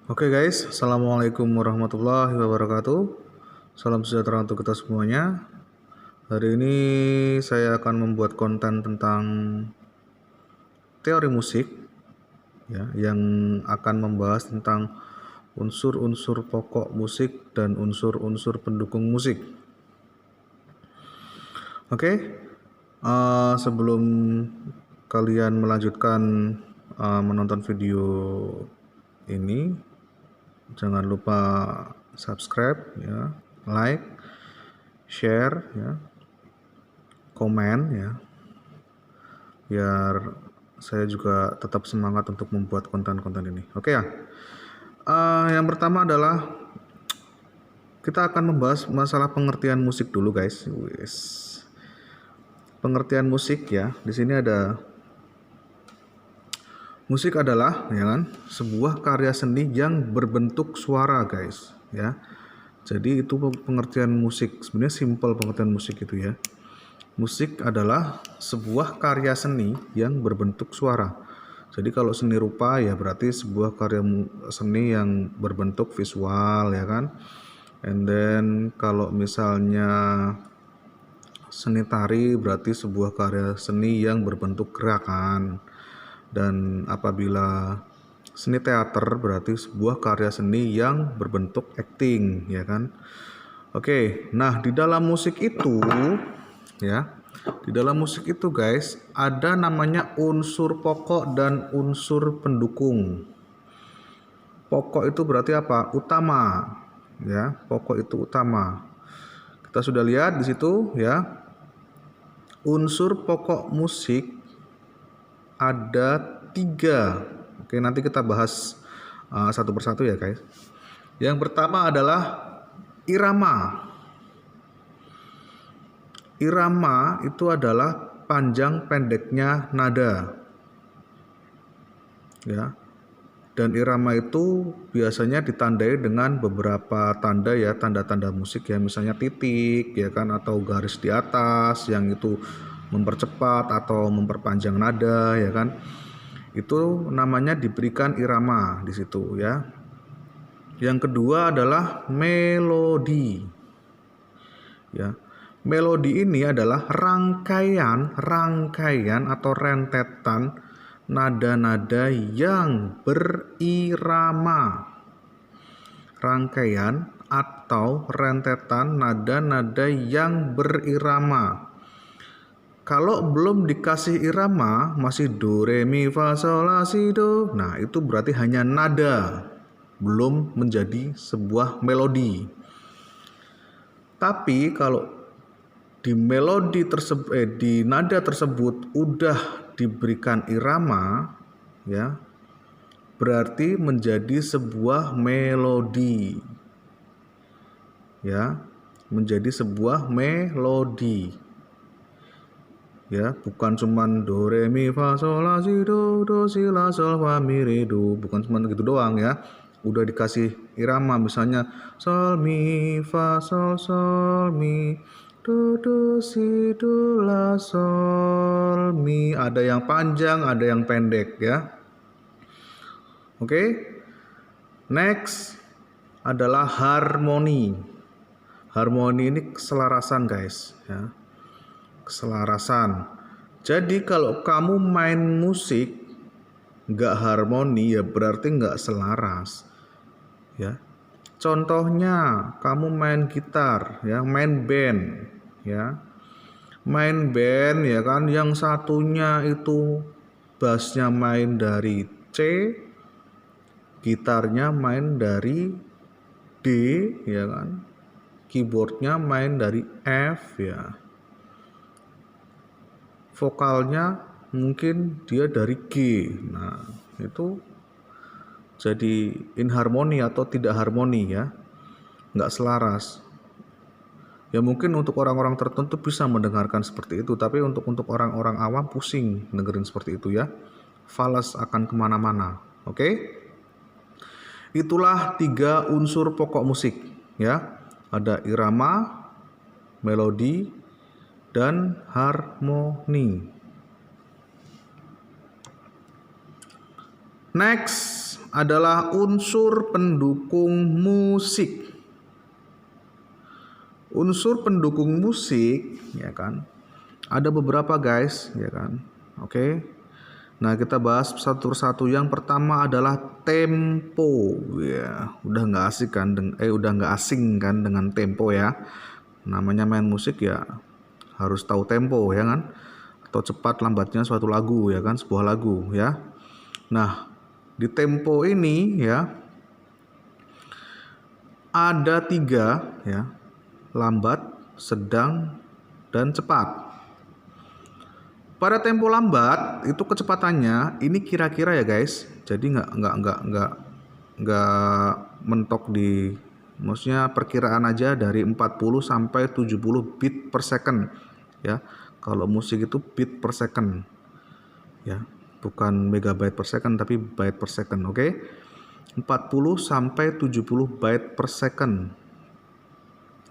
Oke guys, Assalamualaikum warahmatullahi wabarakatuh. Salam sejahtera untuk kita semuanya. Hari ini saya akan membuat konten tentang teori musik ya, yang akan membahas tentang unsur-unsur pokok musik dan unsur-unsur pendukung musik. Oke, sebelum kalian melanjutkan menonton video ini, jangan lupa subscribe ya, like, share ya, komen ya, biar saya juga tetap semangat untuk membuat konten-konten ini. Oke ya. Yang pertama adalah kita akan membahas masalah pengertian musik dulu guys. Pengertian musik ya. Di sini ada musik adalah ya kan, sebuah karya seni yang berbentuk suara guys ya. Jadi itu pengertian musik. Sebenarnya simpel pengertian musik itu ya. Musik adalah sebuah karya seni yang berbentuk suara. Jadi kalau seni rupa ya berarti sebuah karya seni yang berbentuk visual ya kan. And then kalau misalnya seni tari berarti sebuah karya seni yang berbentuk gerakan. Dan apabila seni teater berarti sebuah karya seni yang berbentuk acting ya kan. Oke, nah di dalam musik itu ya, di dalam musik itu guys ada namanya unsur pokok dan unsur pendukung. Pokok itu berarti apa? Utama ya, pokok itu utama. Kita sudah lihat di situ ya, unsur pokok musik ada 3. Oke, nanti kita bahas satu persatu ya guys. Yang pertama adalah irama. Irama itu adalah panjang pendeknya nada ya. Dan irama itu biasanya ditandai dengan beberapa tanda ya, tanda-tanda musik ya, misalnya titik ya kan, atau garis di atas yang itu mempercepat atau memperpanjang nada ya kan. Itu namanya diberikan irama di situ ya. Yang kedua adalah melodi ya. Melodi ini adalah rangkaian atau rentetan nada-nada yang berirama. Rangkaian atau rentetan nada-nada yang berirama. Kalau belum dikasih irama, masih do, re, mi, fa, sol, la, si, do. Nah, itu berarti hanya nada, belum menjadi sebuah melodi. Tapi kalau di melodi tersebut, di nada tersebut udah diberikan irama, ya, berarti menjadi sebuah melodi, ya, menjadi sebuah melodi. Ya, bukan cuman do, re, mi, fa, sol, la, si, do, si, la, sol, fa, mi, re, do. Bukan cuman gitu doang ya. Udah dikasih irama, misalnya sol, mi, fa, sol, mi, do, si, do, la, sol, mi. Ada yang panjang, ada yang pendek ya. Oke. Next adalah harmoni. Harmoni ini keselarasan guys ya. Keselarasan. Jadi kalau kamu main musik nggak harmoni ya berarti nggak selaras ya. Contohnya kamu main gitar ya, main band ya, main band ya kan, yang satunya itu bassnya main dari C, gitarnya main dari D ya kan, keyboardnya main dari F ya, vokalnya mungkin dia dari G. Nah, itu jadi inharmoni atau tidak harmoni ya, nggak selaras. Ya mungkin untuk orang-orang tertentu bisa mendengarkan seperti itu, tapi untuk orang-orang awam pusing dengerin seperti itu ya. Falas akan kemana-mana. Oke? Itulah 3 unsur pokok musik ya. Ada irama, melodi, dan harmoni. Next adalah unsur pendukung musik. Unsur pendukung musik, ya kan? Ada beberapa guys, ya kan? Oke. Nah, kita bahas satu persatu. Yang pertama adalah tempo. Ya, udah nggak asing kan dengan tempo ya. Namanya main musik ya harus tahu tempo ya kan? Atau cepat lambatnya suatu lagu ya kan, sebuah lagu ya. Nah, di tempo ini ya ada 3 ya, lambat, sedang, dan cepat. Pada tempo lambat itu kecepatannya ini kira-kira ya guys. Jadi nggak mentok di, maksudnya perkiraan aja dari 40 sampai 70 beat per second ya. Kalau musik itu beat per second ya, bukan megabyte per second tapi byte per second. Oke. 40 sampai 70 byte per second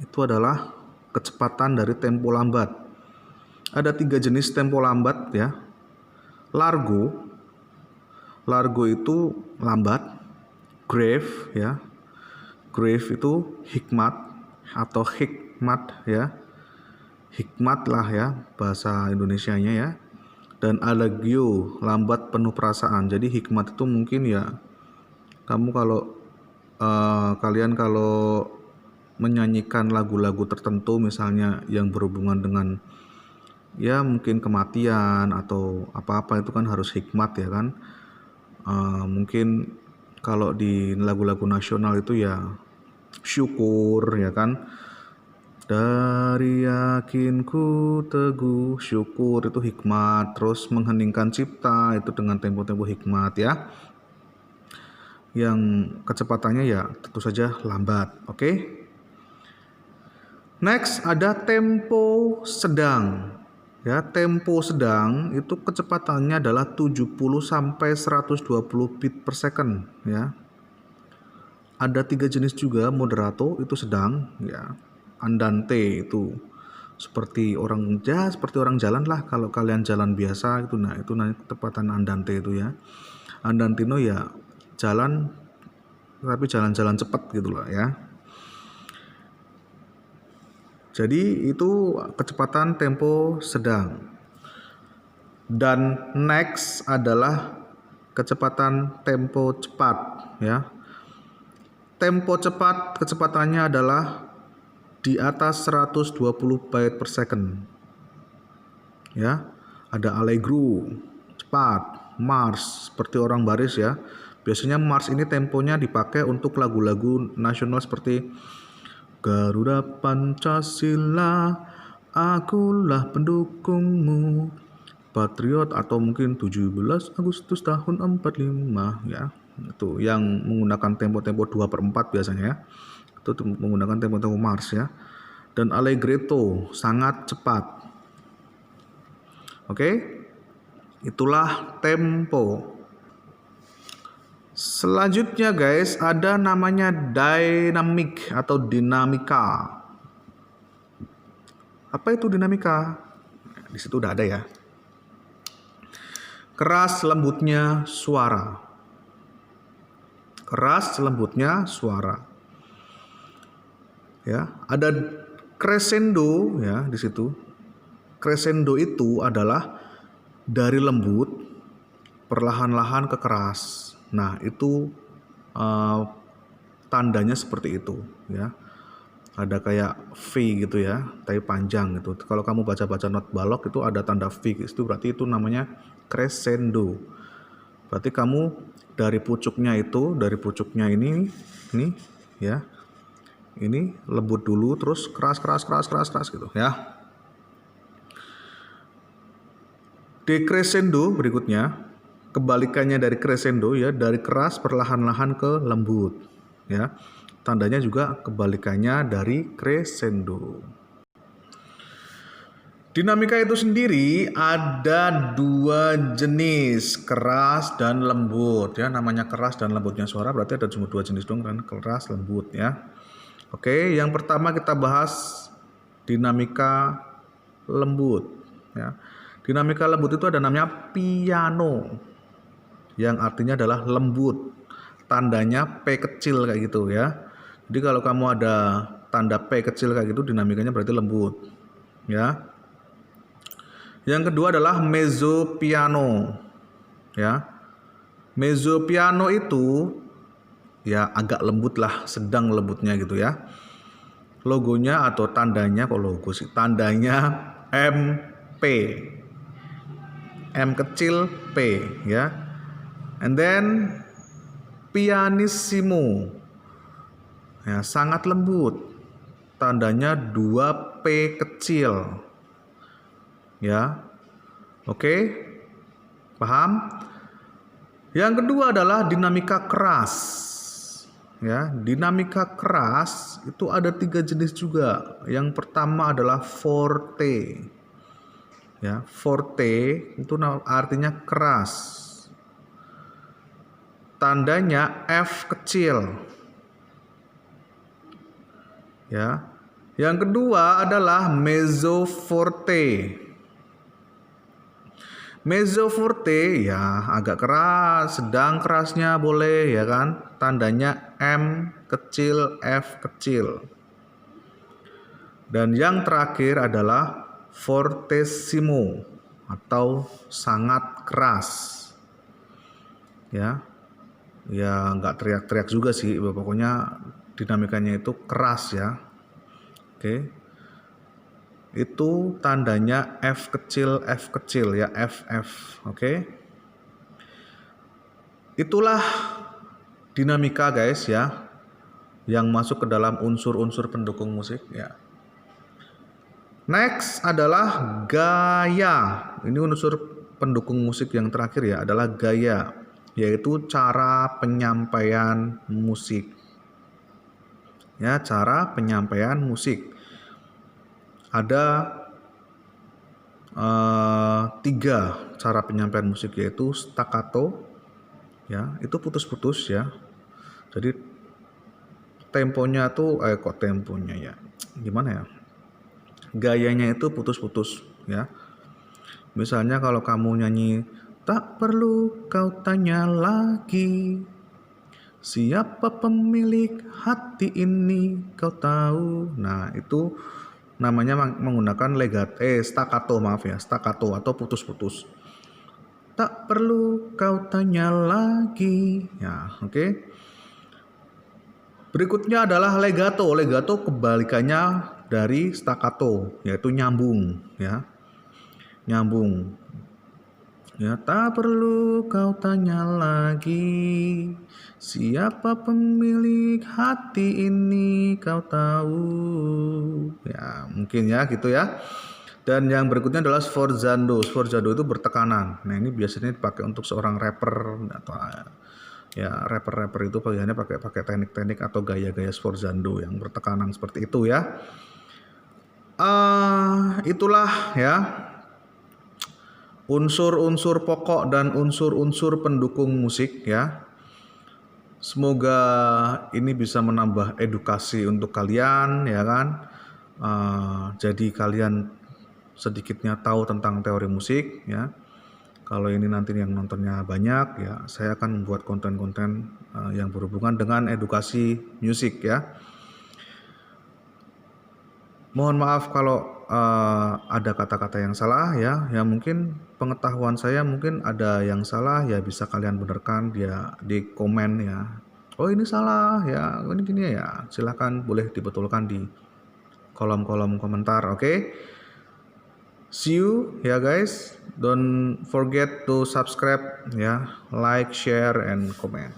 itu adalah kecepatan dari tempo lambat. Ada 3 jenis tempo lambat ya. Largo itu lambat. Grave ya. Grave itu hikmat atau hikmat ya. Hikmat lah ya bahasa Indonesianya ya. Dan adagio, lambat penuh perasaan. Jadi hikmat itu mungkin ya kamu kalau kalian kalau menyanyikan lagu-lagu tertentu misalnya yang berhubungan dengan ya mungkin kematian atau apa-apa itu kan harus hikmat ya kan. Mungkin kalau di lagu-lagu nasional itu ya syukur ya kan. Dari yakinku teguh, syukur itu hikmat. Terus mengheningkan cipta itu dengan tempo-tempo hikmat ya. Yang kecepatannya ya tentu saja lambat. Oke. Next ada tempo sedang. Ya, tempo sedang itu kecepatannya adalah 70 sampai 120 beat per second ya. Ada 3 jenis juga, moderato itu sedang ya. Andante itu seperti orang jalan lah, kalau kalian jalan biasa itu. Nah, itu nanti kecepatan andante itu ya. Andantino ya jalan tapi jalan-jalan cepat gitu lah ya. Jadi itu kecepatan tempo sedang. Dan next adalah kecepatan tempo cepat ya. Tempo cepat kecepatannya adalah di atas 120 byte per second. Ya. Ada allegro, cepat, march seperti orang baris ya. Biasanya march ini temponya dipakai untuk lagu-lagu nasional seperti Garuda Pancasila, akulah pendukungmu, Patriot, atau mungkin 17 Agustus tahun 45 ya. Itu yang menggunakan tempo-tempo 2/4 biasanya ya. Itu menggunakan tempo-tempo march ya. Dan allegretto sangat cepat. Oke. Itulah tempo. Selanjutnya guys, ada namanya dynamic atau dinamika. Apa itu dinamika? Di situ udah ada ya. Keras lembutnya suara. Keras lembutnya suara. Ya, ada crescendo ya di situ. Crescendo itu adalah dari lembut perlahan-lahan ke keras. Nah, itu tandanya seperti itu ya. Ada kayak V gitu ya, tapi panjang gitu. Kalau kamu baca-baca not balok itu ada tanda V, itu berarti itu namanya crescendo. Berarti kamu dari pucuknya ini ya. Ini lembut dulu terus keras gitu ya. Decrescendo berikutnya, kebalikannya dari crescendo ya, dari keras perlahan-lahan ke lembut ya. Tandanya juga kebalikannya dari crescendo. Dinamika itu sendiri ada 2 jenis, keras dan lembut ya. Namanya keras dan lembutnya suara berarti ada cuma 2 jenis dong kan, keras lembut ya. Oke, yang pertama kita bahas dinamika lembut ya. Dinamika lembut itu ada namanya piano, yang artinya adalah lembut. tandanya P kecil kayak gitu ya. Jadi kalau kamu ada tanda P kecil kayak gitu, dinamikanya berarti lembut ya. Yang kedua adalah mezzo piano ya. Mezzo piano itu ya agak lembut lah, sedang lembutnya gitu ya. Logonya atau tandanya, kok logo sih, tandanya MP, M kecil P ya. And then pianissimo ya, sangat lembut, tandanya 2P kecil ya. Oke, paham? Yang kedua adalah dinamika keras. Ya, dinamika keras itu ada 3 jenis juga. Yang pertama adalah forte. Ya, forte itu artinya keras. Tandanya F kecil. Ya. Yang kedua adalah mezzo forte. Mezzo forte ya agak keras, sedang kerasnya boleh ya kan. Tandanya M kecil, F kecil. Dan yang terakhir adalah fortissimo atau sangat keras. Ya. Ya nggak teriak-teriak juga sih, pokoknya dinamikanya itu keras ya. Oke. Itu tandanya F kecil ya, FF. Oke. Itulah dinamika guys ya, yang masuk ke dalam unsur-unsur pendukung musik ya. Next adalah gaya. Ini unsur pendukung musik yang terakhir ya, adalah gaya, yaitu cara penyampaian musik. Ya, cara penyampaian musik. Ada 3 cara penyampaian musik, yaitu staccato ya, itu putus-putus ya. Jadi temponya tuh kok temponya ya, gimana ya, gayanya itu putus-putus ya. Misalnya kalau kamu nyanyi tak perlu kau tanya lagi, siapa pemilik hati ini kau tahu. Nah itu namanya menggunakan staccato, maaf ya, staccato atau putus-putus. Tak perlu kau tanya lagi ya. Oke. Berikutnya adalah legato. Legato kebalikannya dari staccato, yaitu nyambung ya. Nyambung. Ya, tak perlu kau tanya lagi, siapa pemilik hati ini kau tahu. Ya, mungkin ya gitu ya. Dan yang berikutnya adalah sforzando. Sforzando itu bertekanan. Nah, ini biasanya dipakai untuk seorang rapper atau ya rapper itu biasanya pakai teknik-teknik atau gaya-gaya sforzando yang bertekanan seperti itu ya. Itulah ya unsur-unsur pokok dan unsur-unsur pendukung musik ya. Semoga ini bisa menambah edukasi untuk kalian ya kan. Jadi kalian sedikitnya tahu tentang teori musik ya. Kalau ini nanti yang nontonnya banyak ya, saya akan membuat konten-konten yang berhubungan dengan edukasi musik ya. Mohon maaf kalau ada kata-kata yang salah ya. Ya mungkin pengetahuan saya mungkin ada yang salah ya, bisa kalian benarkan dia di komen ya. Oh ini salah ya, ini gini ya. Silahkan boleh dibetulkan di kolom-kolom komentar. Oke. See you ya guys. Don't forget to subscribe ya, like, share and comment.